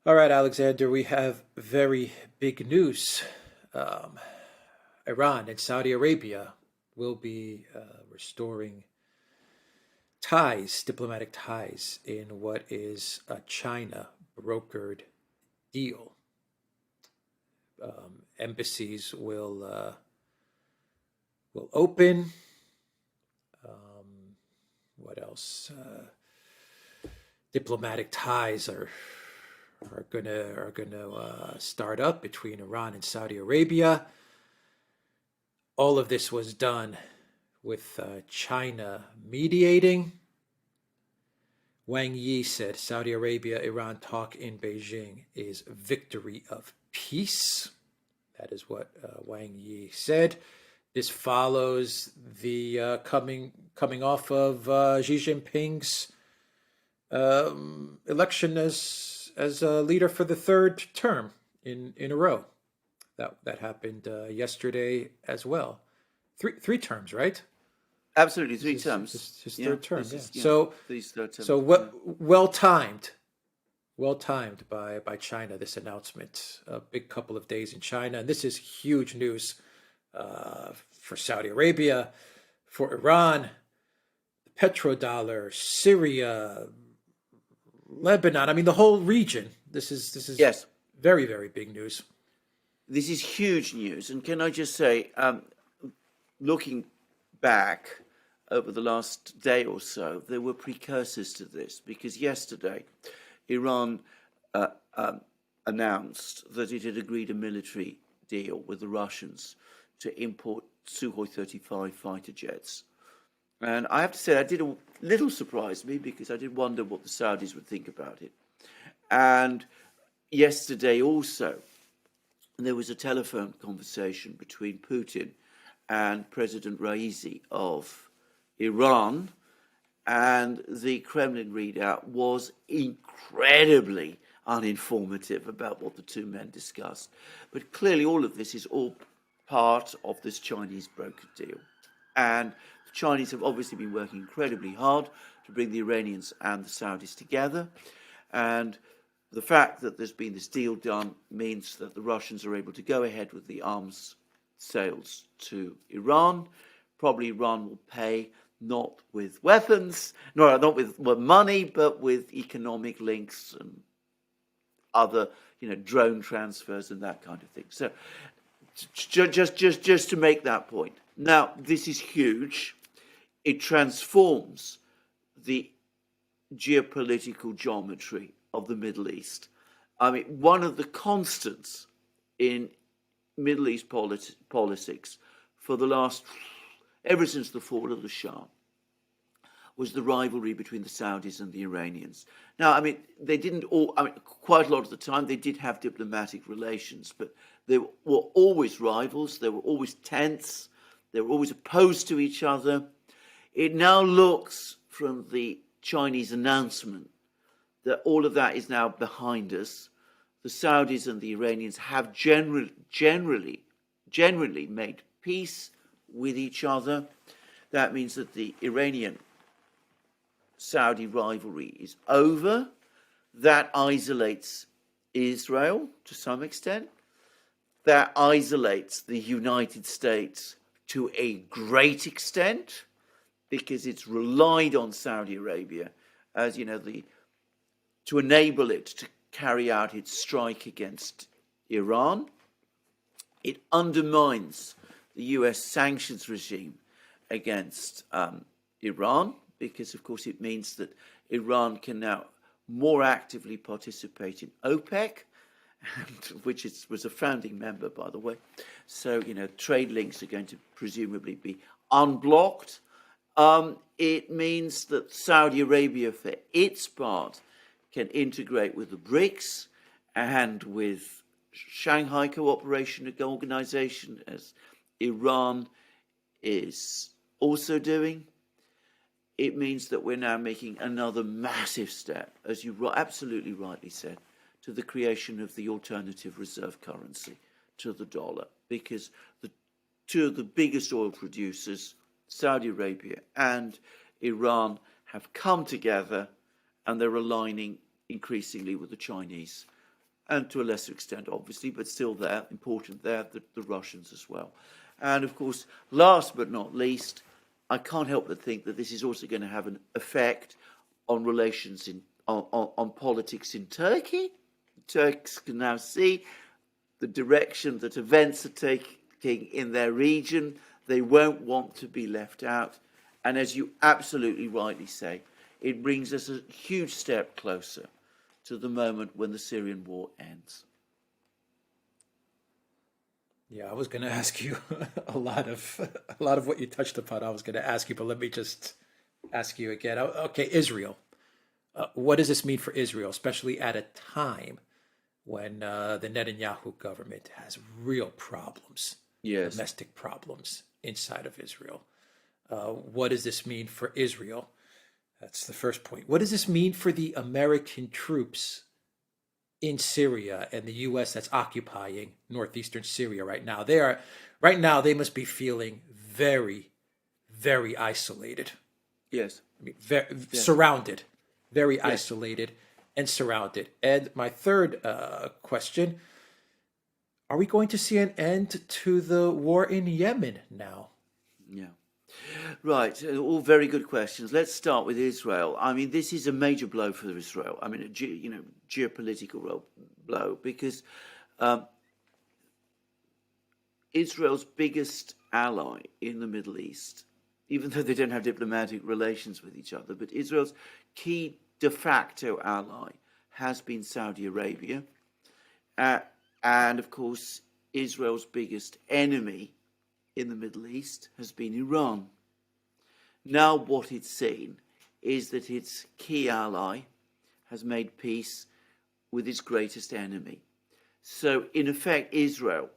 All right, Alexander, we have very big news. Um, Iran and Saudi Arabia will be restoring ties, diplomatic ties, in what is a China brokered deal. Embassies will open. What else? Diplomatic ties are gonna start up between Iran and Saudi Arabia. All of this was done with China mediating. Wang Yi said Saudi Arabia-Iran talk in Beijing is victory of peace. That is what Wang Yi said. This follows the coming off of Xi Jinping's election as a leader for the third term in a row. That happened yesterday as well. Three terms, right? Absolutely, This three is terms. his Yeah, third term. this Yeah. is So these third term. so Yeah. what well timed by China. This announcement, a big couple of days in China, and this is huge news for Saudi Arabia, for Iran, the petrodollar, Syria, Lebanon. I mean, the whole region. This is Yes, very big news. this is huge news. And can I just say, looking back over the last day or so, there were precursors to this because yesterday, Iran uh, um, announced that it had agreed a military deal with the Russians to import Sukhoi 35 fighter jets. And I have to say, that did a little surprise me because I did wonder what the Saudis would think about it. And yesterday also, there was a telephone conversation between Putin and President Raisi of Iran, and the Kremlin readout was incredibly uninformative about what the two men discussed. But clearly, all of this is all part of this Chinese broker deal. And the Chinese have obviously been working incredibly hard to bring the Iranians and the Saudis together. And the fact that there's been this deal done means that the Russians are able to go ahead with the arms sales to Iran. Probably Iran will pay not with weapons, no, not with money, but with economic links and other, drone transfers and that kind of thing. So, just to make that point. Now, this is huge. It transforms the geopolitical geometry of the Middle East. I mean, one of the constants in Middle East politics for the last, ever since the fall of the Shah, was the rivalry between the Saudis and the Iranians. Now, I mean, they didn't all, I mean, quite a lot of the time they did have diplomatic relations, but they were always rivals, they were always tense, they were always opposed to each other. It now looks from the Chinese announcement that all of that is now behind us. The Saudis and the Iranians have generally made peace with each other. That means that the Iranian-Saudi rivalry is over. That isolates Israel to some extent. That isolates the United States to a great extent because it's relied on Saudi Arabia as, to enable it to carry out its strike against Iran. It undermines the US sanctions regime against Iran because, of course, it means that Iran can now more actively participate in OPEC, which was a founding member, by the way. So, trade links are going to presumably be unblocked. It means that Saudi Arabia, for its part, can integrate with the BRICS and with Shanghai Cooperation Organization, as Iran is also doing. It means that we're now making another massive step, as you absolutely rightly said, to the creation of the alternative reserve currency, to the dollar, because the two of the biggest oil producers, Saudi Arabia and Iran, have come together and they're aligning increasingly with the Chinese and to a lesser extent, obviously, but still there, important there, the Russians as well. And of course, last but not least, I can't help but think that this is also going to have an effect on relations on politics in Turkey. The Turks can now see the direction that events are taking in their region. They won't want to be left out. And as you absolutely rightly say, it brings us a huge step closer to the moment when the Syrian war ends. Yeah, I was going to ask you a lot of what you touched upon. I was going to ask you, but let me just ask you again. Okay, Israel. What does this mean for Israel, especially at a time when the Netanyahu government has real problems, Yes. domestic problems inside of Israel? What does this mean for Israel? That's the first point. What does this mean for the American troops in Syria and the U.S. that's occupying northeastern Syria right now? They must be feeling very, very isolated. Yes. I mean, surrounded, very isolated and surrounded. And my third question: are we going to see an end to the war in Yemen now? Yeah. Right, all very good questions. Let's start with Israel. I mean, this is a major blow for Israel. I mean, geopolitical blow, because Israel's biggest ally in the Middle East, even though they don't have diplomatic relations with each other, but Israel's key de facto ally has been Saudi Arabia. And of course, Israel's biggest enemy in the Middle East has been Iran. Now what it's seen is that its key ally has made peace with its greatest enemy. So in effect, Israel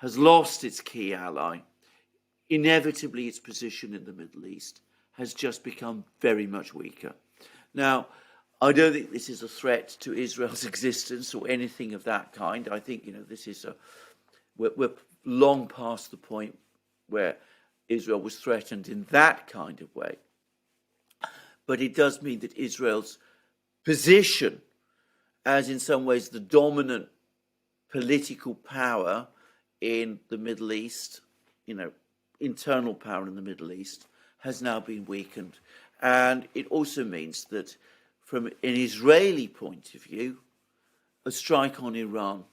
has lost its key ally. Inevitably, its position in the Middle East has just become very much weaker. Now, I don't think this is a threat to Israel's existence or anything of that kind. I think, this is we're long past the point where Israel was threatened in that kind of way. But it does mean that Israel's position as in some ways the dominant political power in the Middle East, internal power in the Middle East, has now been weakened. And it also means that from an Israeli point of view, a strike on Iran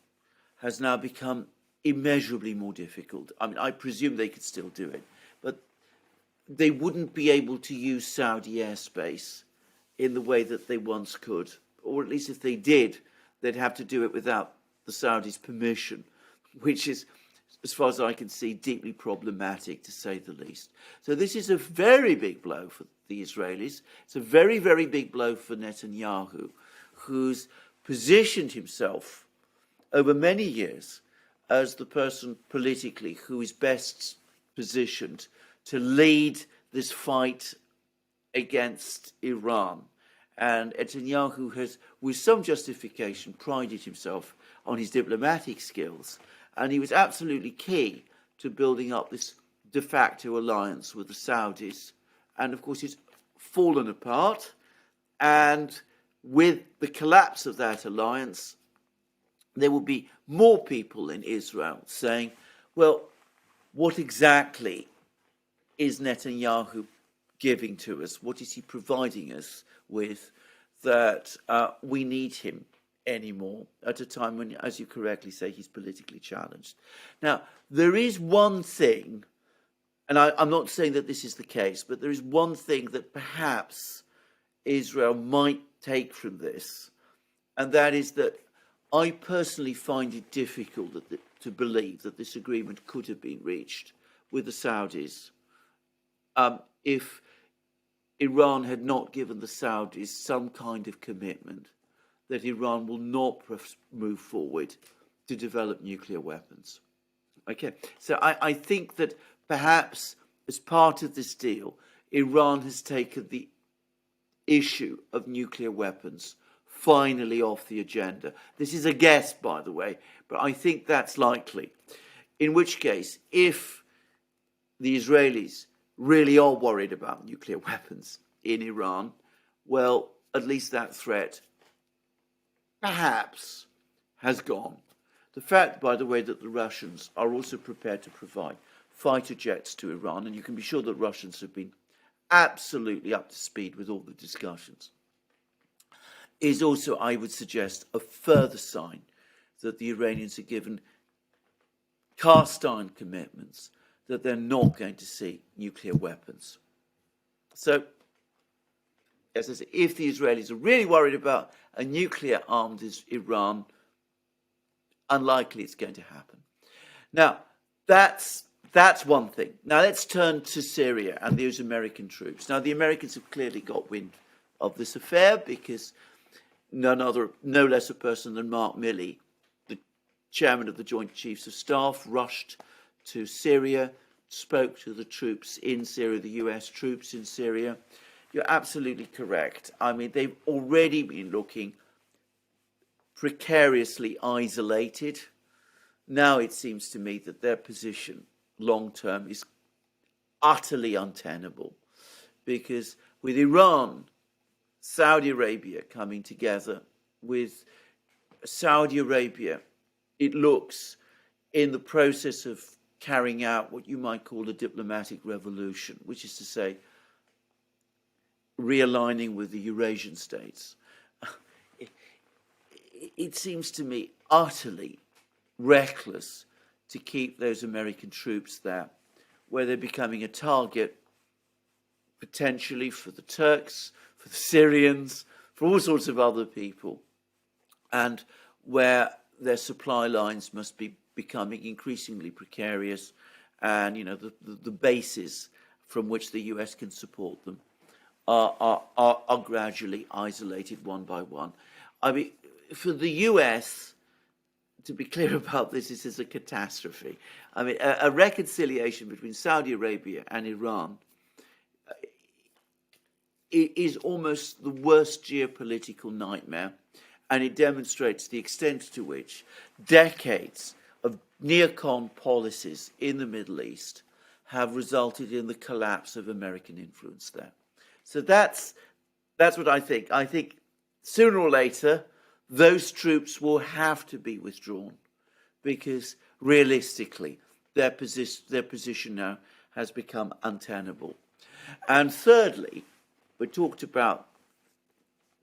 has now become immeasurably more difficult. I mean, I presume they could still do it, but they wouldn't be able to use Saudi airspace in the way that they once could, or at least if they did, they'd have to do it without the Saudis' permission, which is, as far as I can see, deeply problematic, to say the least. So this is a very big blow for the Israelis. It's a very, very big blow for Netanyahu, who's positioned himself over many years as the person politically who is best positioned to lead this fight against Iran. And Netanyahu has, with some justification, prided himself on his diplomatic skills. And he was absolutely key to building up this de facto alliance with the Saudis. And of course, it's fallen apart. And with the collapse of that alliance, there will be more people in Israel saying, well, what exactly is Netanyahu giving to us? What is he providing us with that we need him anymore at a time when, as you correctly say, he's politically challenged? Now, there is one thing, and I'm not saying that this is the case, but there is one thing that perhaps Israel might take from this, and that is that I personally find it difficult to believe that this agreement could have been reached with the Saudis if Iran had not given the Saudis some kind of commitment that Iran will not move forward to develop nuclear weapons. Okay, so I think that perhaps as part of this deal, Iran has taken the issue of nuclear weapons finally off the agenda. This is a guess, by the way, but I think that's likely. In which case, if the Israelis really are worried about nuclear weapons in Iran, well, at least that threat perhaps has gone. The fact, by the way, that the Russians are also prepared to provide fighter jets to Iran, and you can be sure that Russians have been absolutely up to speed with all the discussions, is also, I would suggest, a further sign that the Iranians are given cast iron commitments that they're not going to see nuclear weapons. So, as I say, if the Israelis are really worried about a nuclear-armed Iran, unlikely it's going to happen. Now, that's one thing. Now, let's turn to Syria and those American troops. Now, the Americans have clearly got wind of this affair because no less a person than Mark Milley, the chairman of the Joint Chiefs of Staff, rushed to Syria, spoke to the troops in Syria, the US troops in Syria. You're absolutely correct. I mean, they've already been looking precariously isolated. Now it seems to me that their position long term is utterly untenable because with Iran, Saudi Arabia coming together, with Saudi Arabia, it looks in the process of carrying out what you might call a diplomatic revolution, which is to say, realigning with the Eurasian states. It seems to me utterly reckless to keep those American troops there, where they're becoming a target potentially for the Turks, for the Syrians, for all sorts of other people, and where their supply lines must be becoming increasingly precarious, and the bases from which the US can support them are gradually isolated one by one. I mean, for the US, to be clear about this is a catastrophe. I mean, a reconciliation between Saudi Arabia and Iran is almost the worst geopolitical nightmare, and it demonstrates the extent to which decades of neocon policies in the Middle East have resulted in the collapse of American influence there. So that's what I think. I think sooner or later, those troops will have to be withdrawn because realistically, their position now has become untenable. And thirdly, we talked about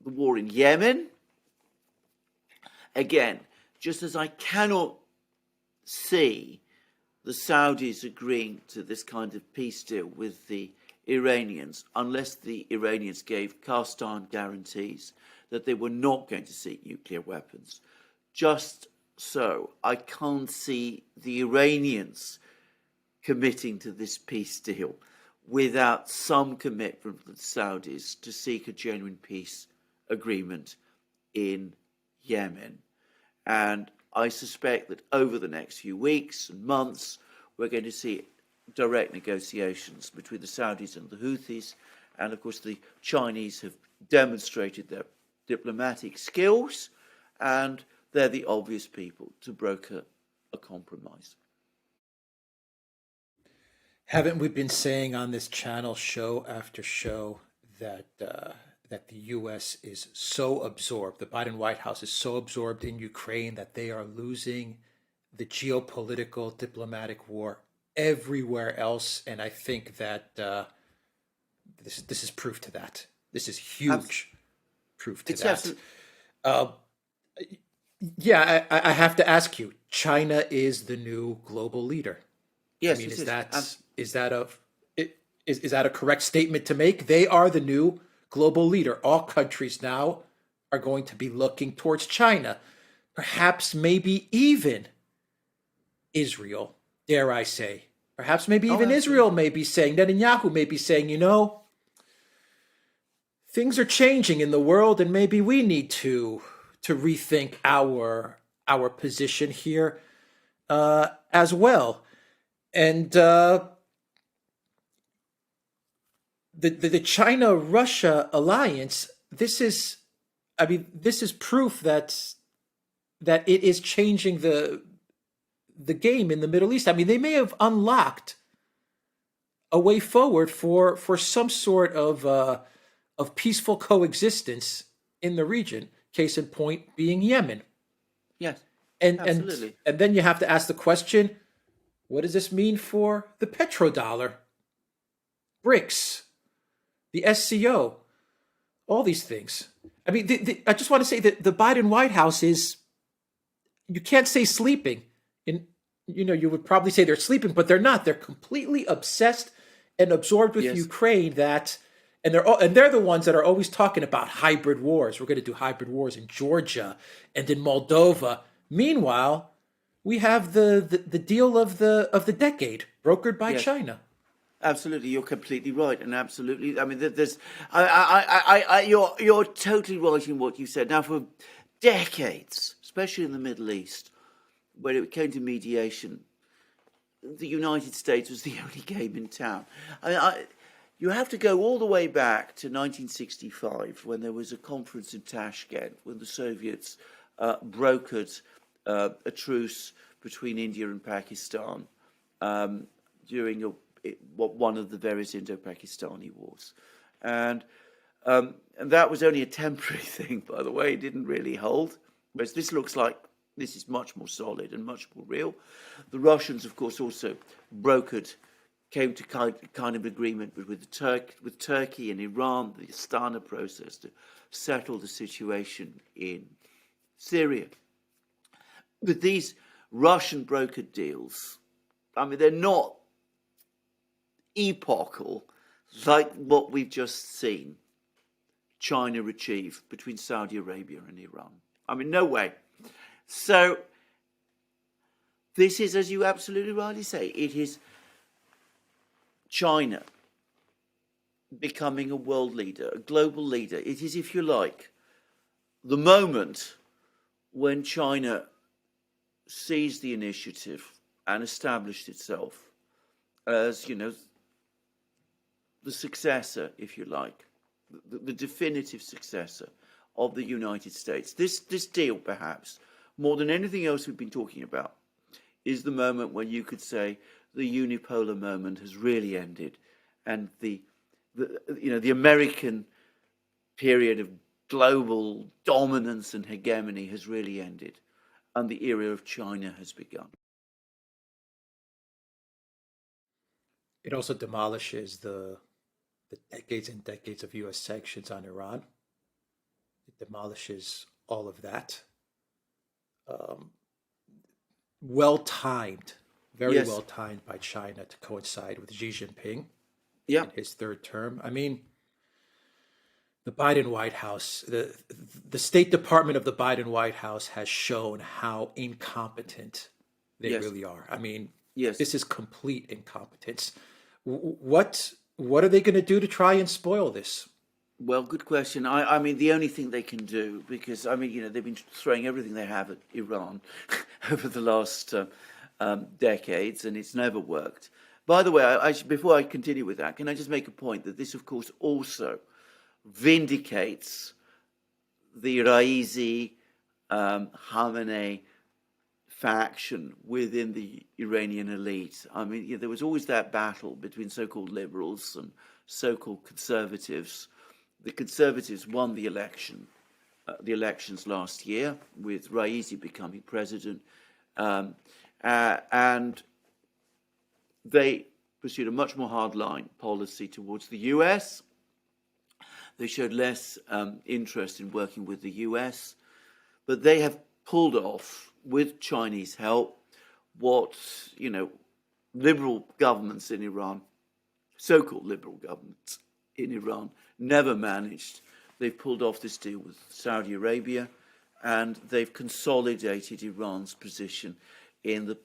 the war in Yemen. Again, just as I cannot see the Saudis agreeing to this kind of peace deal with the Iranians unless the Iranians gave cast iron guarantees that they were not going to seek nuclear weapons. Just so, I can't see the Iranians committing to this peace deal without some commitment from the Saudis to seek a genuine peace agreement in Yemen. And I suspect that over the next few weeks and months, we're going to see direct negotiations between the Saudis and the Houthis. And of course, the Chinese have demonstrated their diplomatic skills, and they're the obvious people to broker a compromise. Haven't we been saying on this channel, show after show, that the U.S. is so absorbed, the Biden White House is so absorbed in Ukraine that they are losing the geopolitical diplomatic war everywhere else? And I think that this is proof to that. This is huge proof to that. Yeah, I have to ask you. China is the new global leader. Yes, I mean, is that a correct statement to make? They are the new global leader. All countries now are going to be looking towards China, perhaps maybe even Israel, dare I say. Perhaps maybe even Israel may be saying, Netanyahu may be saying, things are changing in the world and maybe we need to rethink our position here as well. And the China-Russia alliance, this is proof that it is changing the game in the Middle East. I mean, they may have unlocked a way forward for some sort of peaceful coexistence in the region. Case in point being Yemen. Yes, And and absolutely. and then you have to ask the question, what does this mean for the petrodollar, BRICS, the SCO, all these things? I mean, I just want to say that the Biden White House is, you can't say sleeping. In you would probably say they're sleeping, but they're not. They're completely obsessed and absorbed with Yes, Ukraine. And they're the ones that are always talking about hybrid wars. We're going to do hybrid wars in Georgia and in Moldova. Meanwhile, we have the deal of the decade brokered by yes. China. Absolutely, you're completely right, and absolutely. I mean, there's, you're totally right in what you said. Now, for decades, especially in the Middle East, when it came to mediation, the United States was the only game in town. I mean, you have to go all the way back to 1965 when there was a conference in Tashkent when the Soviets brokered a truce between India and Pakistan during one of the various Indo-Pakistani wars, and that was only a temporary thing, by the way. It didn't really hold. Whereas this looks like this is much more solid and much more real. The Russians, of course, also came to kind of agreement with Turkey and Iran, the Astana process to settle the situation in Syria. But these Russian brokered deals, I mean, they're not epochal like what we've just seen China achieve between Saudi Arabia and Iran. I mean, no way. So this is, as you absolutely rightly say, it is China becoming a world leader, a global leader. It is, if you like, the moment when China seized the initiative and established itself as, the successor, if you like, the definitive successor of the United States. This deal, perhaps, more than anything else we've been talking about, is the moment when you could say the unipolar moment has really ended, and the American period of global dominance and hegemony has really ended, and the era of China has begun. It also demolishes the decades and decades of U.S. sanctions on Iran. It demolishes all of that. Um, well timed, very Yes. well timed by China to coincide with Xi Jinping Yeah. in his third term. I mean, the Biden White House, the State Department of the Biden White House has shown how incompetent they Yes. really are. I mean, Yes. this is complete incompetence. What are they going to do to try and spoil this? Well, good question. I mean, the only thing they can do, because, I mean, they've been throwing everything they have at Iran over the last decades, and it's never worked. By the way, before I continue with that, can I just make a point that this, of course, also vindicates the Raisi, Khamenei faction within the Iranian elite. I mean, there was always that battle between so-called liberals and so-called conservatives. The conservatives won the elections last year, with Raisi becoming president, and they pursued a much more hardline policy towards the US. They showed less interest in working with the US, but they have pulled off, with Chinese help, what, liberal governments in Iran, so-called liberal governments in Iran, never managed. They've pulled off this deal with Saudi Arabia, and they've consolidated Iran's position in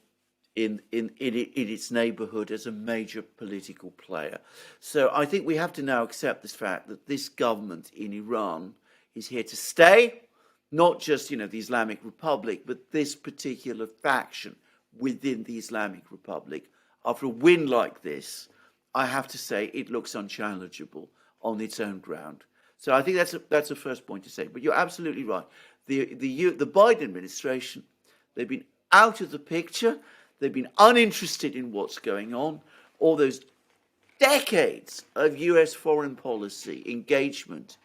its neighborhood as a major political player. So I think we have to now accept this fact that this government in Iran is here to stay, not just, the Islamic Republic, but this particular faction within the Islamic Republic. After a win like this, I have to say it looks unchallengeable on its own ground. So I think that's a first point to say. But you're absolutely right. The Biden administration, they've been out of the picture. They've been uninterested in what's going on. All those decades of US foreign policy engagement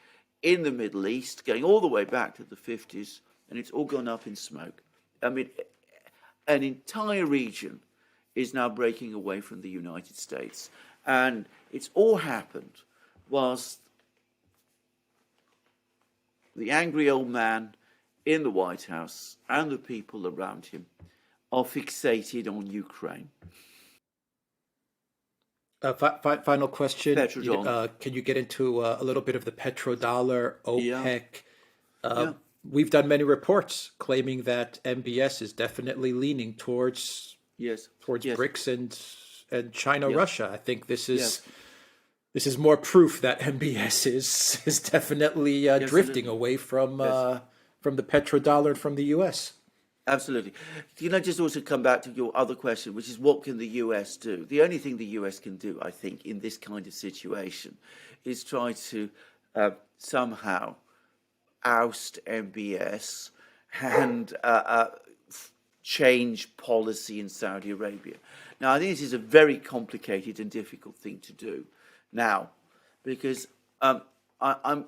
in the Middle East, going all the way back to the 50s, and it's all gone up in smoke. I mean, an entire region is now breaking away from the United States. And it's all happened whilst the angry old man in the White House and the people around him are fixated on Ukraine. Final question. Petrodollar. Can you get into a little bit of the petrodollar, Yeah. OPEC? Yeah. We've done many reports claiming that MBS is definitely leaning towards Yes. BRICS and China, Russia. I think this is more proof that MBS is definitely drifting away from the petrodollar and from the US. Absolutely. Can I just also come back to your other question, which is what can the US do? The only thing the US can do, I think, in this kind of situation is try to somehow oust MBS and change policy in Saudi Arabia. Now, I think this is a very complicated and difficult thing to do now, because I'm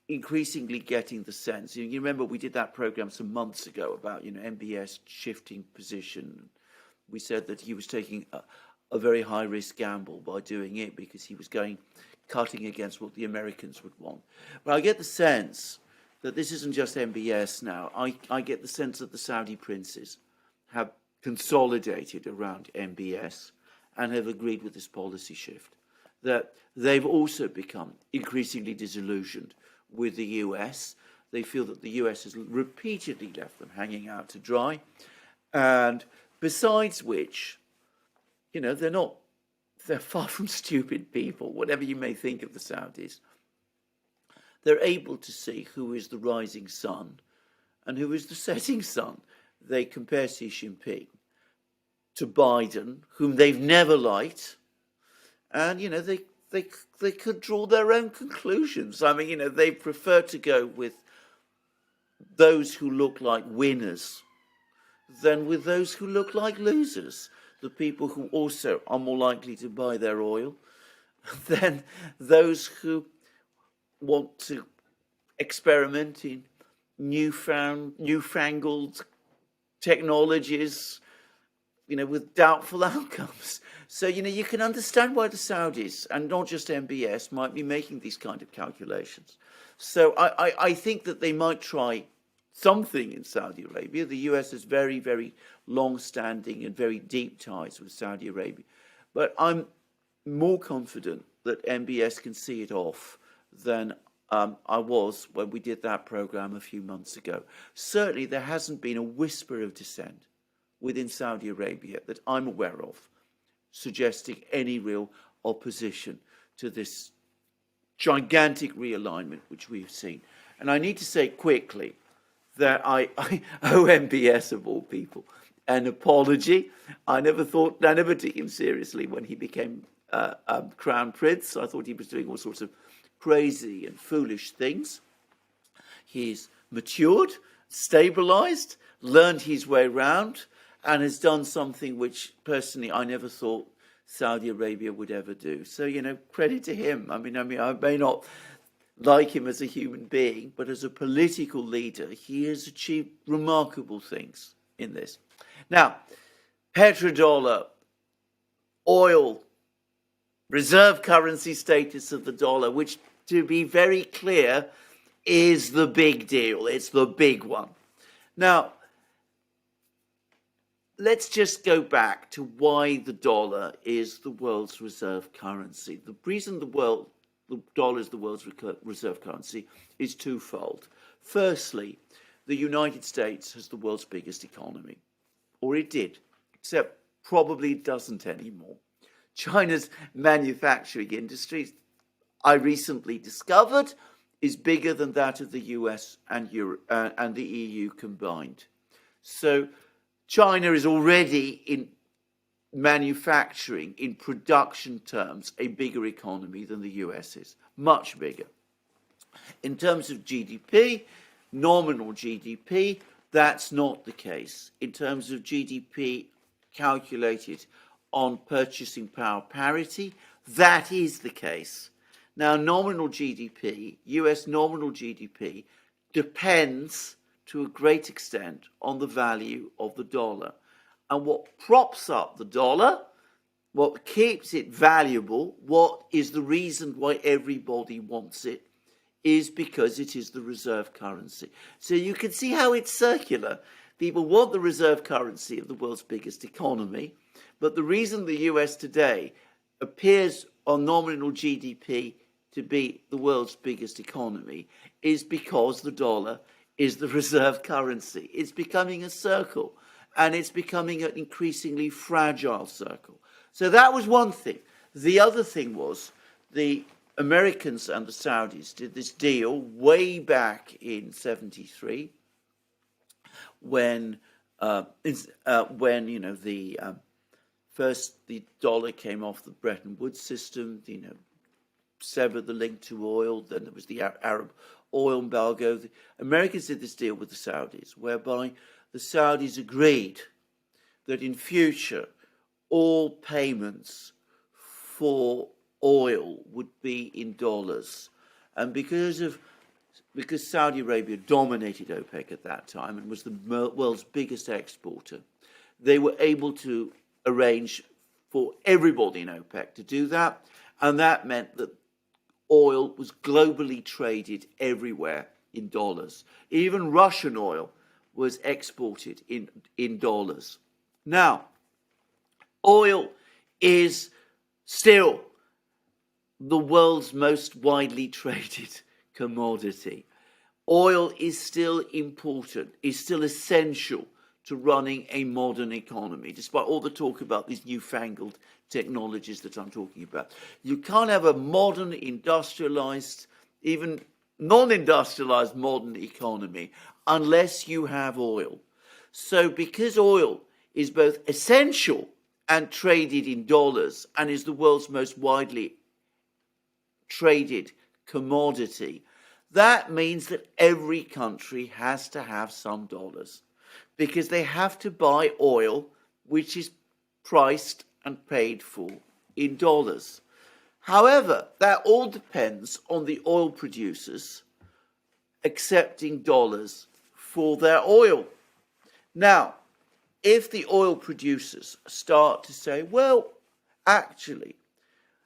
increasingly getting the sense. You remember we did that program some months ago about MBS shifting position. We said that he was taking a very high risk gamble by doing it because he was cutting against what the Americans would want. But I get the sense that this isn't just MBS now. I get the sense that the Saudi princes have consolidated around MBS and have agreed with this policy shift. That they've also become increasingly disillusioned with the US. They feel that the US has repeatedly left them hanging out to dry. And besides which, they're far from stupid people, whatever you may think of the Saudis. They're able to see who is the rising sun and who is the setting sun. They compare Xi Jinping to Biden, whom they've never liked, and they could draw their own conclusions. I mean, they prefer to go with those who look like winners than with those who look like losers. The people who also are more likely to buy their oil than those who want to experiment in newfangled technologies, with doubtful outcomes. So, you can understand why the Saudis, and not just MBS, might be making these kind of calculations. So I think that they might try something in Saudi Arabia. The US has very, very long-standing and very deep ties with Saudi Arabia. But I'm more confident that MBS can see it off than I was when we did that program a few months ago. Certainly there hasn't been a whisper of dissent within Saudi Arabia that I'm aware of, suggesting any real opposition to this gigantic realignment which we've seen. And I need to say quickly that I owe MBS, of all people, an apology. I never took him seriously when he became Crown Prince. I thought he was doing all sorts of crazy and foolish things. He's matured, stabilized, learned his way round, and has done something which, personally, I never thought Saudi Arabia would ever do. So, credit to him. I mean, I may not like him as a human being, but as a political leader, he has achieved remarkable things in this. Now, petrodollar, oil, reserve currency status of the dollar, which, to be very clear, is the big deal. It's the big one. Now, let's just go back to why the dollar is the world's reserve currency. The reason the dollar is the world's reserve currency is twofold. Firstly, the United States has the world's biggest economy, or it did, except probably it doesn't anymore. China's manufacturing industry, I recently discovered, is bigger than that of the US and Europe and the EU combined. So China is already, in manufacturing, in production terms, a bigger economy than the US is, much bigger. In terms of GDP, nominal GDP, that's not the case. In terms of GDP calculated on purchasing power parity, that is the case. Now, nominal GDP, US nominal GDP, depends to a great extent on the value of the dollar. And what props up the dollar, what keeps it valuable, what is the reason why everybody wants it, is because it is the reserve currency. So you can see how it's circular. People want the reserve currency of the world's biggest economy, but the reason the US today appears on nominal GDP to be the world's biggest economy is because the dollar is the reserve currency. It's becoming a circle, and it's becoming an increasingly fragile circle. So that was one thing. The other thing was the Americans and the Saudis did this deal way back in '73 when first the dollar came off the Bretton Woods system, severed the link to oil. Then there was the Arab oil embargo. The Americans did this deal with the Saudis, whereby the Saudis agreed that in future all payments for oil would be in dollars. And because Saudi Arabia dominated OPEC at that time and was the world's biggest exporter, they were able to arrange for everybody in OPEC to do that. And that meant that oil was globally traded everywhere in dollars. Even Russian oil was exported in dollars. Now, oil is still the world's most widely traded commodity. Oil is still important, is still essential to running a modern economy, despite all the talk about these newfangled technologies that I'm talking about. You can't have a modern, industrialized, even non-industrialized modern economy unless you have oil. So because oil is both essential and traded in dollars and is the world's most widely traded commodity, that means that every country has to have some dollars because they have to buy oil which is priced and paid for in dollars. However, that all depends on the oil producers accepting dollars for their oil. Now, if the oil producers start to say, well, actually,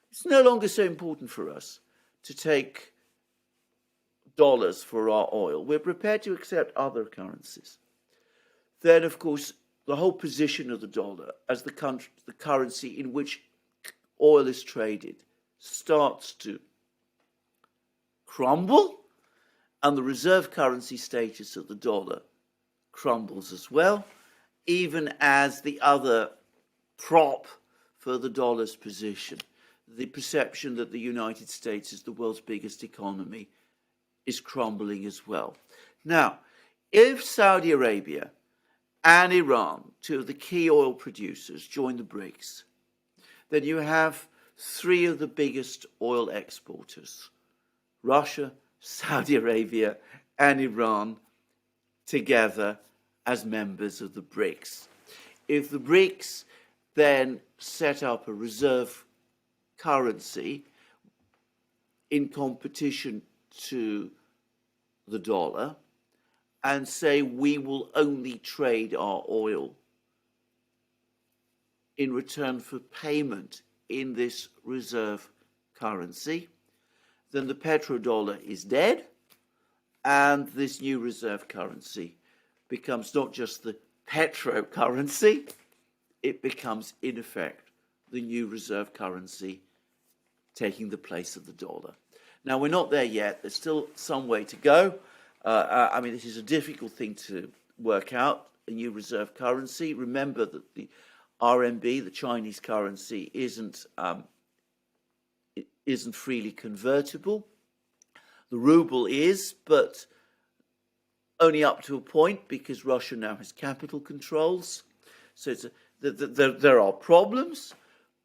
it's no longer so important for us to take dollars for our oil, we're prepared to accept other currencies, then, of course, the whole position of the dollar as the currency in which oil is traded starts to crumble, and the reserve currency status of the dollar crumbles as well, even as the other prop for the dollar's position, the perception that the United States is the world's biggest economy, is crumbling as well. Now, if Saudi Arabia and Iran, two of the key oil producers, join the BRICS, then you have three of the biggest oil exporters, Russia, Saudi Arabia, and Iran, together as members of the BRICS. If the BRICS then set up a reserve currency in competition to the dollar and say we will only trade our oil in return for payment in this reserve currency, then the petrodollar is dead, and this new reserve currency becomes not just the petro currency, it becomes, in effect, the new reserve currency taking the place of the dollar. Now, we're not there yet. There's still some way to go. This is a difficult thing to work out, a new reserve currency. Remember that the RMB, the Chinese currency, isn't freely convertible. The ruble is, but only up to a point because Russia now has capital controls. So there are problems,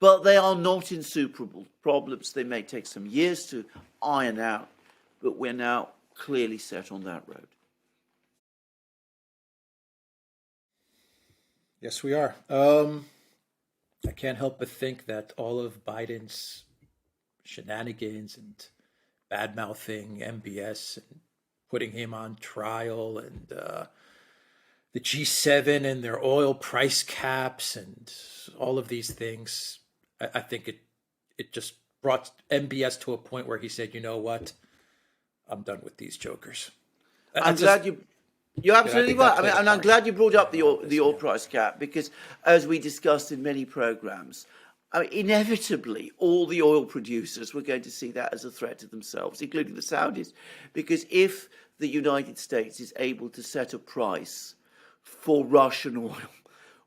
but they are not insuperable problems. They may take some years to iron out, but we're now clearly set on that road. Yes, we are. I can't help but think that all of Biden's shenanigans and bad mouthing MBS and putting him on trial, and the G7 and their oil price caps and all of these things. I think it just brought MBS to a point where he said, you know what, I'm done with these jokers. I'm glad you're absolutely right. I mean, and I'm glad you brought up the oil price cap, because as we discussed in many programs, I mean, inevitably all the oil producers were going to see that as a threat to themselves, including the Saudis, because if the United States is able to set a price for Russian oil,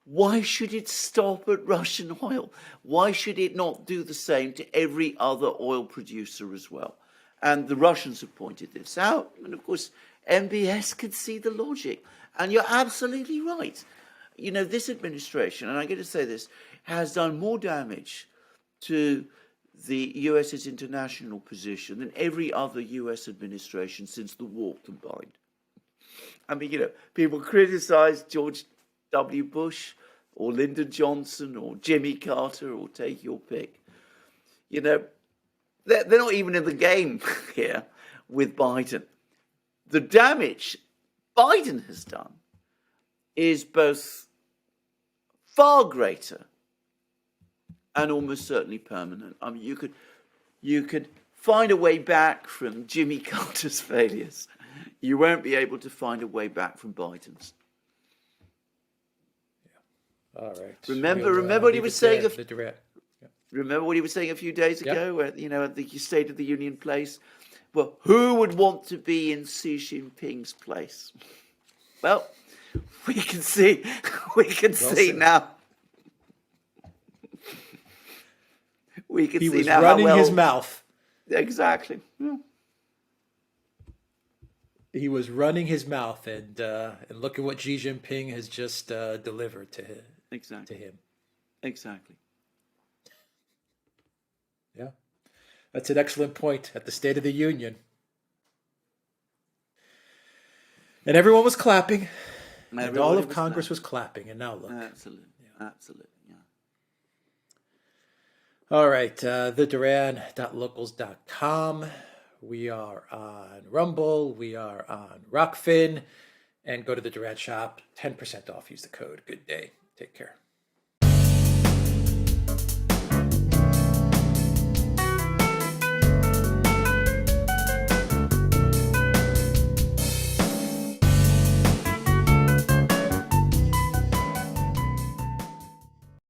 why should it stop at Russian oil? Why should it not do the same to every other oil producer as well? And the Russians have pointed this out. And of course, MBS can see the logic. And you're absolutely right. You know, this administration, and I'm going to say this, has done more damage to the US's international position than every other US administration since the war combined. I mean, you know, people criticize George W. Bush or Lyndon Johnson or Jimmy Carter, or take your pick. You know, they're not even in the game here with Biden. The damage Biden has done is both far greater and almost certainly permanent. I mean, you could find a way back from Jimmy Carter's failures. You won't be able to find a way back from Biden's. Yeah. All right. Remember what he was saying. Remember what he was saying a few days ago, at the State of the Union place. Well, who would want to be in Xi Jinping's place? Well, we can see now. We can see now how well he was running his mouth. Exactly. Yeah. He was running his mouth, and look at what Xi Jinping has just delivered to him. Exactly. To him. Exactly. Yeah, that's an excellent point at the State of the Union. And everyone was clapping, and all of Congress was clapping, and now look. Absolutely. Yeah. Absolutely. Yeah. All right, theduran.locals.com. We are on Rumble. We are on Rockfin. And go to the Duran shop. 10% off. Use the code. Good day. Take care.